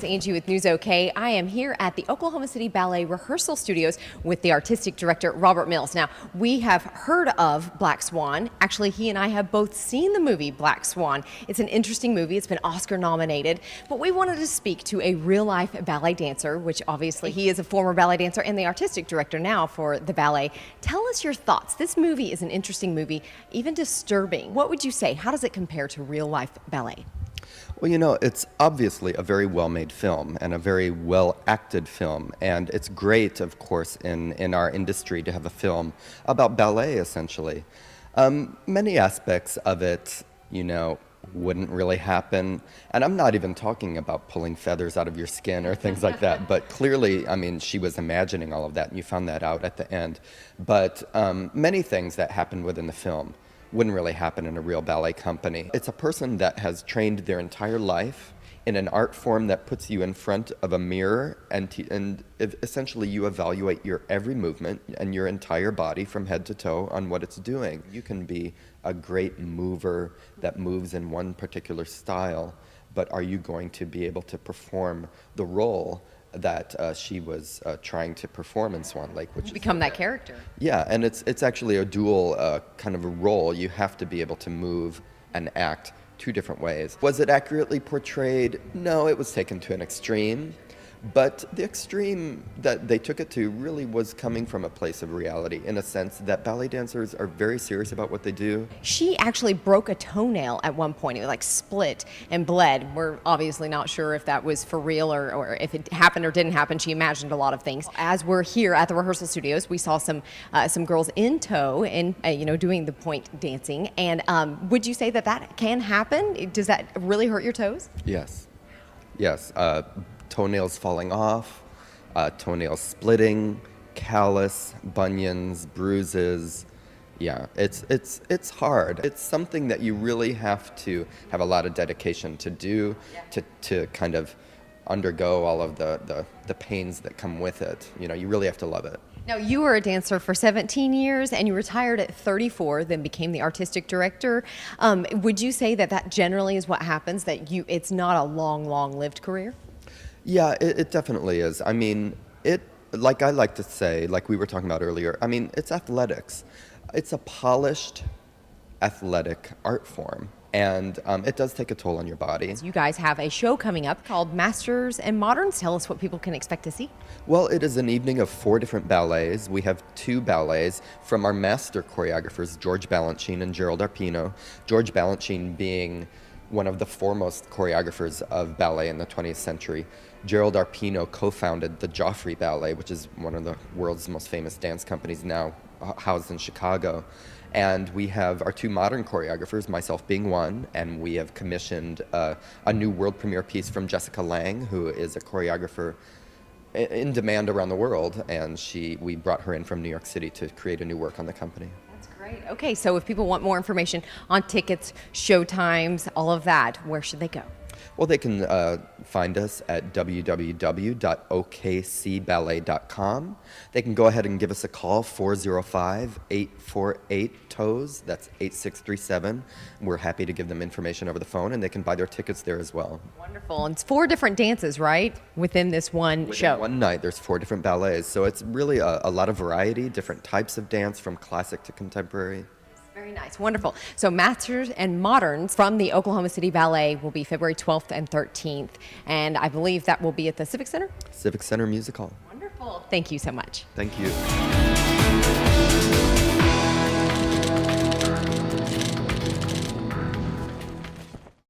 it's Angie with NEWSOK. I am here at the Oklahoma City Ballet rehearsal studios with the artistic director, Robert Mills. Now, we have heard of Black Swan. Actually, he and I have both seen the movie Black Swan. It's an interesting movie. It's been Oscar nominated. But we wanted to speak to a real-life ballet dancer, which obviously he is a former ballet dancer and the artistic director now for the ballet. Tell us your thoughts. This movie is an interesting movie, even disturbing. What would you say? How does it compare to real-life ballet? Well, you know, it's obviously a very well-made film and a very well-acted film, and it's great, of course, in our industry to have a film about ballet, essentially. Many aspects of it, you know, wouldn't really happen, and I'm not even talking about pulling feathers out of your skin or things like that, but clearly, I mean, she was imagining all of that, and you found that out at the end. But many things that happened within the film wouldn't really happen in a real ballet company. It's a person that has trained their entire life in an art form that puts you in front of a mirror, and essentially you evaluate your every movement and your entire body from head to toe on what it's doing. You can be a great mover that moves in one particular style, but are you going to be able to perform the role that she was trying to perform in Swan Lake, which become that character. Yeah, and it's actually a dual kind of a role. You have to be able to move and act two different ways. Was it accurately portrayed? No, it was taken to an extreme. But the extreme that they took it to really was coming from a place of reality, in a sense that ballet dancers are very serious about what they do. She actually broke a toenail at one point. It like split and bled. We're obviously not sure if that was for real or if it happened or didn't happen. She imagined a lot of things. As we're here at the rehearsal studios, we saw some girls in tow and doing the point dancing. And would you say that that can happen? Does that really hurt your toes? Yes. Yes. Toenails falling off, toenails splitting, callus, bunions, bruises. Yeah, it's hard. It's something that you really have to have a lot of dedication to do, to kind of undergo all of the pains that come with it. You know, you really have to love it. Now, you were a dancer for 17 years and you retired at 34, then became the artistic director. Would you say that that generally is what happens, that it's not a long-lived career? Yeah, it definitely is. I mean, like I like to say, like we were talking about earlier, I mean, it's athletics. It's a polished, athletic art form, and it does take a toll on your body. You guys have a show coming up called Masters and Moderns. Tell us what people can expect to see. Well, it is an evening of 4 different ballets. We have 2 ballets from our master choreographers, George Balanchine and Gerald Arpino. George Balanchine being one of the foremost choreographers of ballet in the 20th century. Gerald Arpino co-founded the Joffrey Ballet, which is one of the world's most famous dance companies now housed in Chicago. And we have our 2 modern choreographers, myself being one, and we have commissioned a new world premiere piece from Jessica Lang, who is a choreographer in demand around the world, and we brought her in from New York City to create a new work on the company. Great. Okay, so if people want more information on tickets, show times, all of that, where should they go? Well, they can find us at www.okcballet.com. They can go ahead and give us a call, 405-848-TOES. That's 8637. We're happy to give them information over the phone, and they can buy their tickets there as well. Wonderful. And it's 4 different dances, right, within this one show? One night, there's 4 different ballets. So it's really a lot of variety, different types of dance from classic to contemporary. Very nice. Wonderful. So Masters and Moderns from the Oklahoma City Ballet will be February 12th and 13th. And I believe that will be at the Civic Center? Civic Center Music Hall. Wonderful. Thank you so much. Thank you.